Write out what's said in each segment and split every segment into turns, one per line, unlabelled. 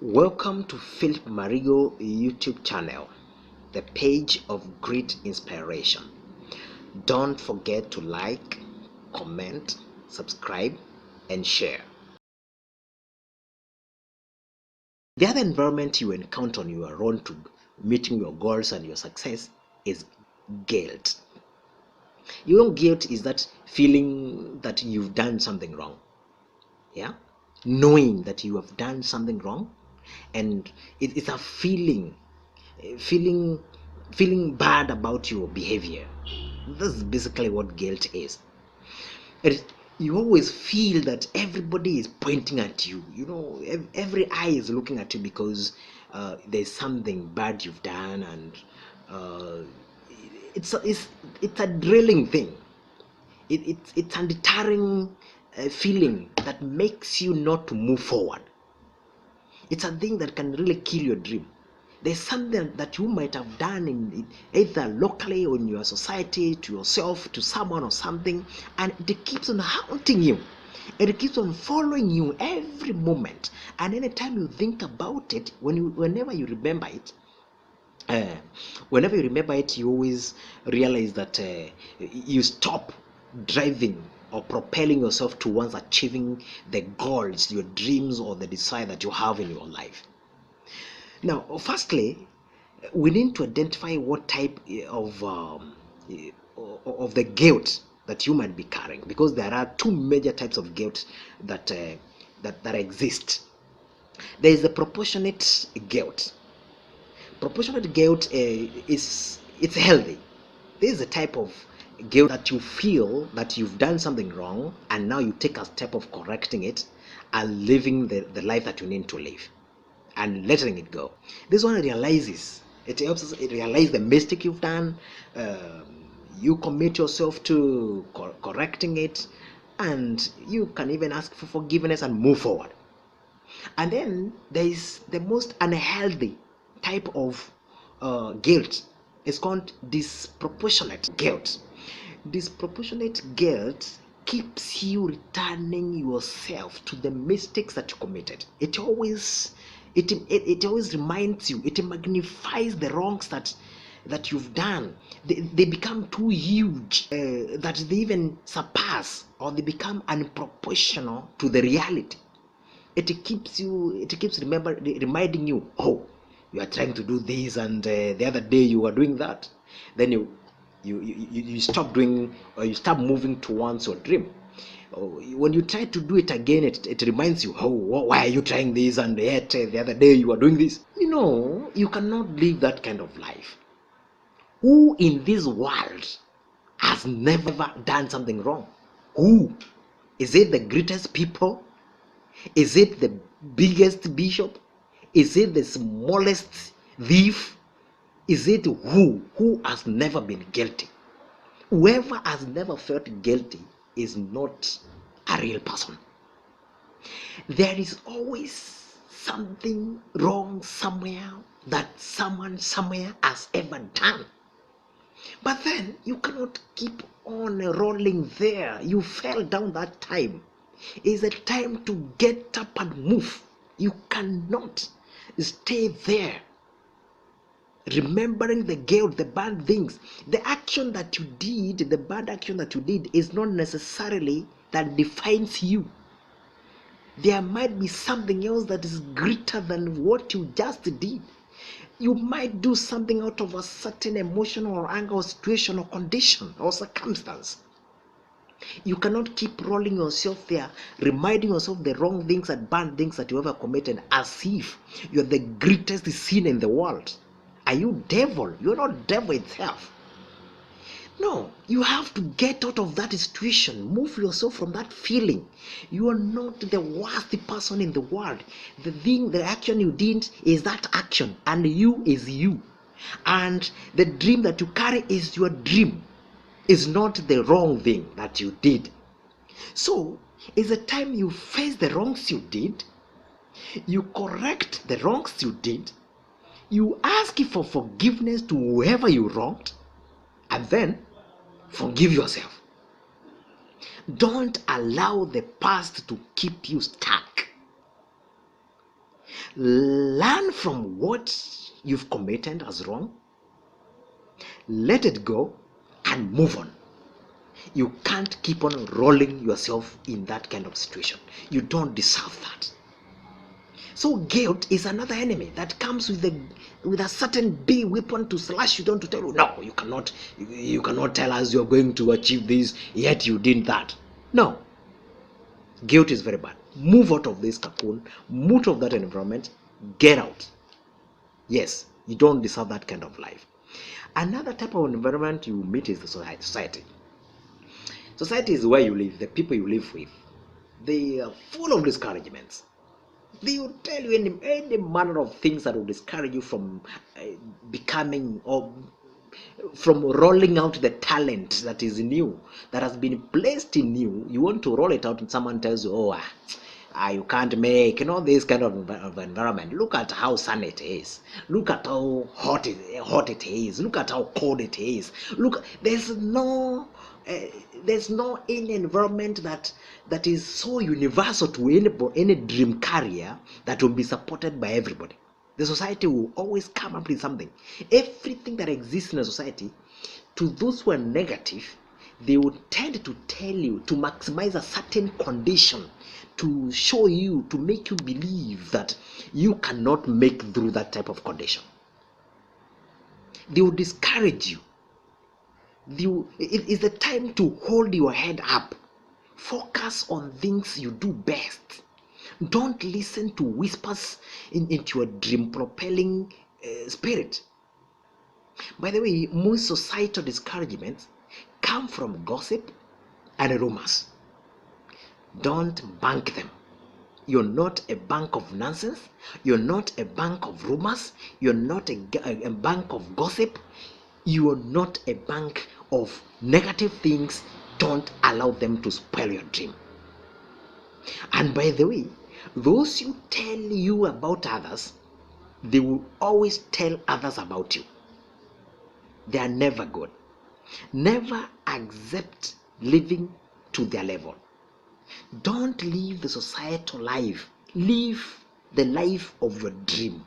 Welcome to Philip Marigo YouTube channel, the page of great inspiration. Don't forget to like, comment, subscribe, and share. The other environment you encounter on your road to meeting your goals and your success is guilt. Guilt is that feeling that you've done something wrong. Yeah? Knowing that you have done something wrong, and it's a feeling feeling bad about your behavior. That's basically what guilt is. You always feel that everybody is pointing at you. Every eye is looking at you because there's something bad you've done, and uh, it's a drilling thing. It's a deterring feeling that makes you not to move forward. It's a thing that can really kill your dream. There's something that you might have done in either locally or in your society, to yourself, to someone or something, and it keeps on haunting you. It keeps on following you every moment. And anytime you think about it, whenever you remember it, you always realize that you stop driving or propelling yourself towards achieving the goals, your dreams, or the desire that you have in your life. Now, firstly, we need to identify what type of the guilt that you might be carrying, because there are two major types of guilt that exist. There is the proportionate guilt. Proportionate guilt it's healthy. This is a type of guilt that you feel that you've done something wrong, and now you take a step of correcting it and living the life that you need to live and letting it go. This one realizes, it helps us realize the mistake you've done. You commit yourself to correcting it, and you can even ask for forgiveness and move forward. And then there is the most unhealthy type of guilt. It's called disproportionate guilt. Disproportionate guilt keeps you returning yourself to the mistakes that you committed. It always reminds you, it magnifies the wrongs that you've done. They become too huge, that they even surpass, or they become unproportional to the reality. It keeps reminding you, oh, you are trying to do this, and the other day you were doing that. Then you stop doing, or you stop moving towards your dream. When you try to do it again, it reminds you, oh, why are you trying this, and yet the other day you were doing this. You cannot live that kind of life. Who in this world has never done something wrong? Who? Is it the greatest people? Is it the biggest bishop? Is it the smallest thief? Is it who has never been guilty? Whoever has never felt guilty is not a real person. There is always something wrong somewhere that someone somewhere has ever done. But then you cannot keep on rolling there. You fell down that time. It's a time to get up and move. You cannot stay there remembering the guilt, the bad things. The action that you did, the bad action that you did, is not necessarily that defines you. There might be something else that is greater than what you just did. You might do something out of a certain emotion or anger or situation or condition or circumstance. You cannot keep rolling yourself there, reminding yourself the wrong things and bad things that you ever committed, as if you're the greatest sin in the world. Are you devil? You're not devil itself. No, you have to get out of that situation. Move yourself from that feeling. You are not the worst person in the world. The action you did is that action, and you is you. And the dream that you carry is your dream. Is not the wrong thing that you did. So it's the time you face the wrongs you did, you correct the wrongs you did, you ask for forgiveness to whoever you wronged, and then forgive yourself. Don't allow the past to keep you stuck. Learn from what you've committed as wrong, let it go, and move on. You can't keep on rolling yourself in that kind of situation. You don't deserve that. So guilt is another enemy that comes with a certain big weapon to slash you down, to tell you, no, you cannot tell us you're going to achieve this, yet you did that. No. Guilt is very bad. Move out of this cocoon, move out of that environment, get out. Yes, you don't deserve that kind of life. Another type of environment you meet is the society. Society is where you live, the people you live with. They are full of discouragements. They will tell you any manner of things that will discourage you from becoming, or from rolling out the talent that is in you, that has been placed in you. You want to roll it out and someone tells you, you can't make, this kind of environment. Look at how sunny it is. Look at how hot it is. Look at how cold it is. Look, there's no any environment that is so universal to any dream carrier that will be supported by everybody. The society will always come up with something. Everything that exists in a society, to those who are negative, they will tend to tell you to maximize a certain condition, to show you, to make you believe that you cannot make through that type of condition. They will discourage you. It is the time to hold your head up. Focus on things you do best. Don't listen to whispers into your dream propelling spirit. By the way, most societal discouragements come from gossip and rumors. Don't bank them. You're not a bank of nonsense. You're not a bank of rumors. You're not a bank of gossip. You are not a bank of negative things. Don't allow them to spoil your dream. And by the way, those who tell you about others, they will always tell others about you. They are never good. Never accept living to their level. Don't live the societal life. Live the life of your dream.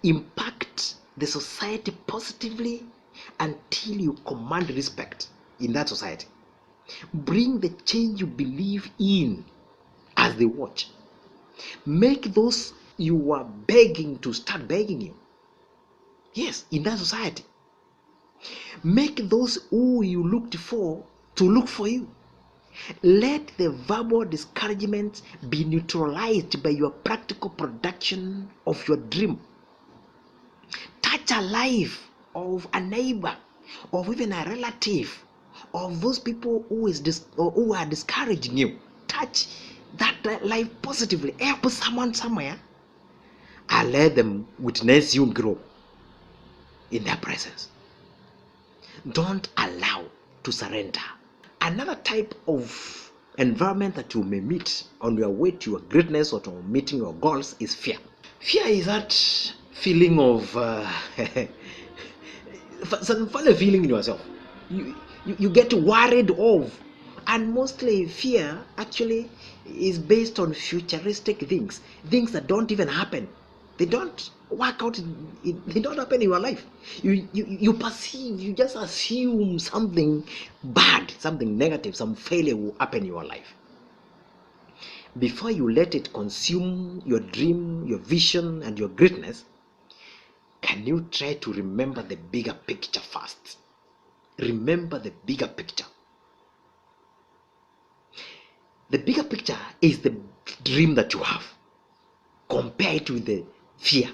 Impact the society positively until you command respect in that society. Bring the change you believe in as they watch. Make those you are begging to start begging you. Yes, in that society. Make those who you looked for to look for you. Let the verbal discouragement be neutralized by your practical production of your dream. Touch a life of a neighbor, of even a relative, of those people who are discouraging you. Touch that life positively. Help someone somewhere, and let them witness you grow in their presence. Don't allow to surrender. Another type of environment that you may meet on your way to your greatness or to meeting your goals is fear. Fear is that feeling of some funny feeling in yourself. You get worried of, and mostly fear actually is based on futuristic things that don't even happen. They don't work out. They don't happen in your life. You perceive, you just assume something bad, something negative, some failure will happen in your life. Before you let it consume your dream, your vision, and your greatness, can you try to remember the bigger picture first? Remember the bigger picture. The bigger picture is the dream that you have. Compare it with the fear,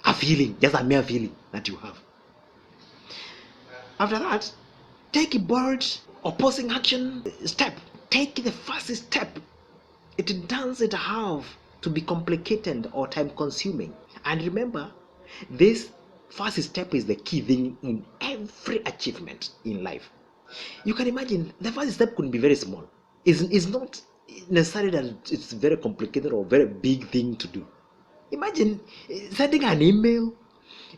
a feeling, just a mere feeling that you have. After that, take a bold opposing action step. Take the first step. It doesn't have to be complicated or time consuming. And remember, this first step is the key thing in every achievement in life. You can imagine the first step could be very small. It's not necessarily that it's very complicated or very big thing to do. Imagine sending an email,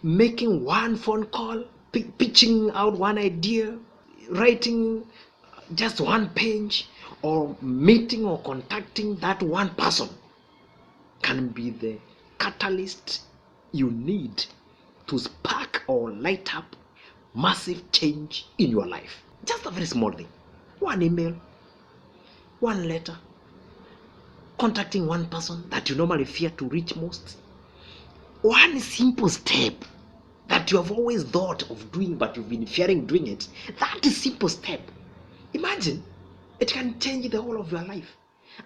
making one phone call, pitching out one idea, writing just one page, or meeting or contacting that one person can be the catalyst you need to spark or light up massive change in your life. Just a very small thing. One email, one letter, contacting one person that you normally fear to reach most. One simple step that you have always thought of doing but you've been fearing doing it. That is simple step. Imagine, it can change the whole of your life.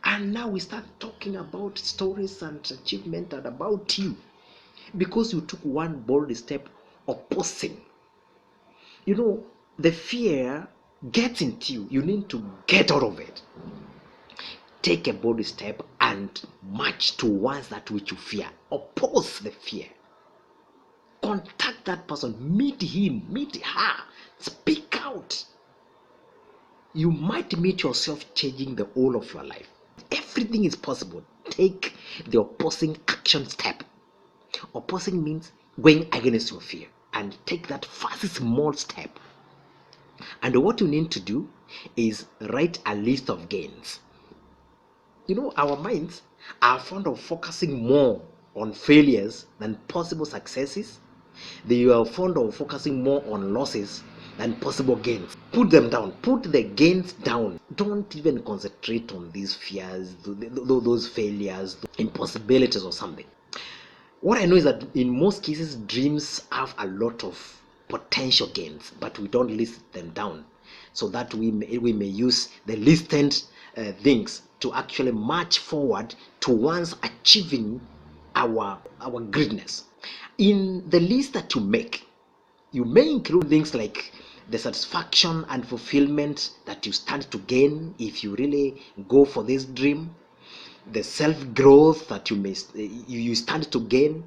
And now we start talking about stories and achievement and about you because you took one bold step opposing. You know, the fear gets into you. You need to get out of it. Take a bold step and march towards that which you fear. Oppose the fear. Contact that person. Meet him. Meet her. Speak out. You might meet yourself changing the whole of your life. Everything is possible. Take the opposing action step. Opposing means going against your fear, and take that first small step. And what you need to do is write a list of gains. You know, our minds are fond of focusing more on failures than possible successes. They are fond of focusing more on losses than possible gains. Put them down. Put the gains down. Don't even concentrate on these fears, those failures, impossibilities or something. What I know is that in most cases, dreams have a lot of potential gains, but we don't list them down so that we may use the listed things to actually march forward towards achieving our greatness. In the list that you may include things like the satisfaction and fulfillment that you stand to gain if you really go for this dream, the self-growth that you stand to gain,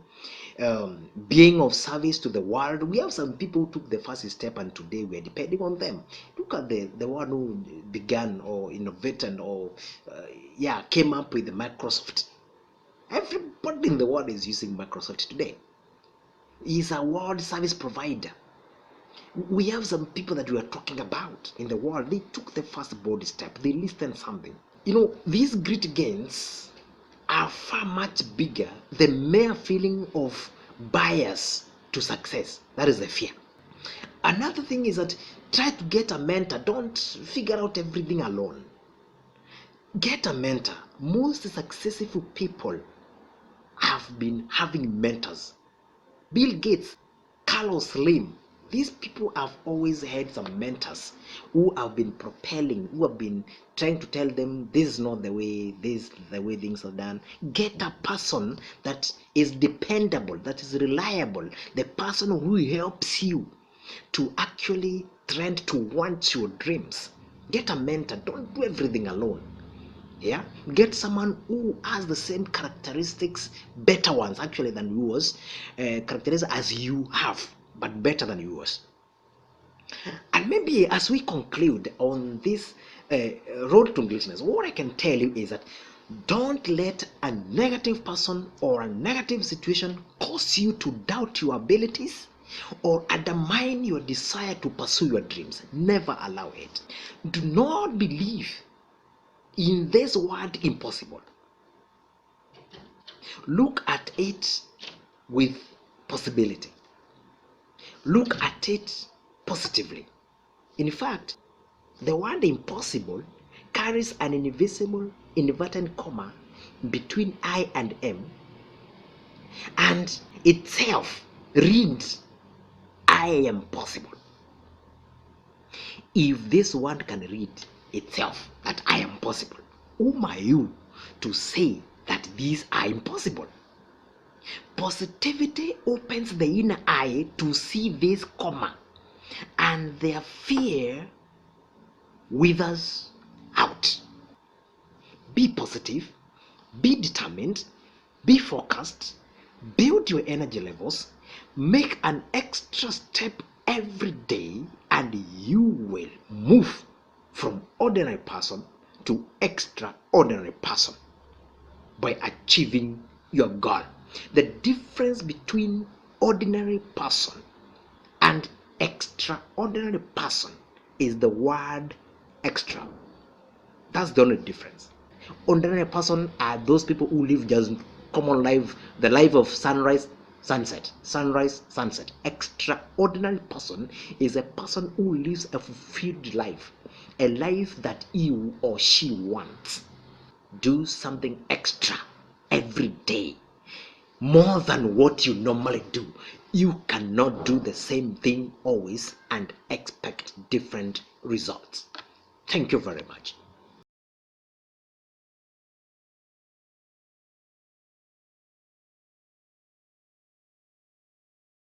being of service to the world. We have some people who took the first step and today we are depending on them. Look at the one who began or innovated or came up with the Microsoft. Everybody in the world is using Microsoft today. He's a world service provider. We have some people that we are talking about in the world. They took the first bold step. They listed something. You know, these great gains are far much bigger than mere feeling of bias to success. That is the fear. Another thing is that try to get a mentor. Don't figure out everything alone. Get a mentor. Most successful people have been having mentors. Bill Gates, Carlos Slim, these people have always had some mentors who have been propelling, who have been trying to tell them this is not the way, this is the way things are done. Get a person that is dependable, that is reliable, the person who helps you to actually trend towards your dreams. Get a mentor. Don't do everything alone. Yeah, get someone who has the same characteristics, better ones actually than yours, characteristics as you have, but better than yours. And maybe as we conclude on this road to greatness, what I can tell you is that don't let a negative person or a negative situation cause you to doubt your abilities or undermine your desire to pursue your dreams. Never allow it. Do not believe in this word impossible. Look at it with possibility. Look at it positively. In fact, the word impossible carries an invisible inverted comma between I and M, and itself reads I am possible. If this word can read itself that I am possible, whom are you to say that these are impossible? Positivity opens the inner eye to see this comma, and their fear withers out. Be positive, be determined, be focused, build your energy levels, make an extra step every day, and you will move from ordinary person to extraordinary person by achieving your goal. The difference between ordinary person and extraordinary person is the word extra. That's the only difference. Ordinary person are those people who live just common life, the life of sunrise, sunset, sunrise, sunset. Extraordinary person is a person who lives a fulfilled life, a life that he or she wants. Do something extra every day, more than what you normally do. You cannot do the same thing always and expect different results. Thank you very much.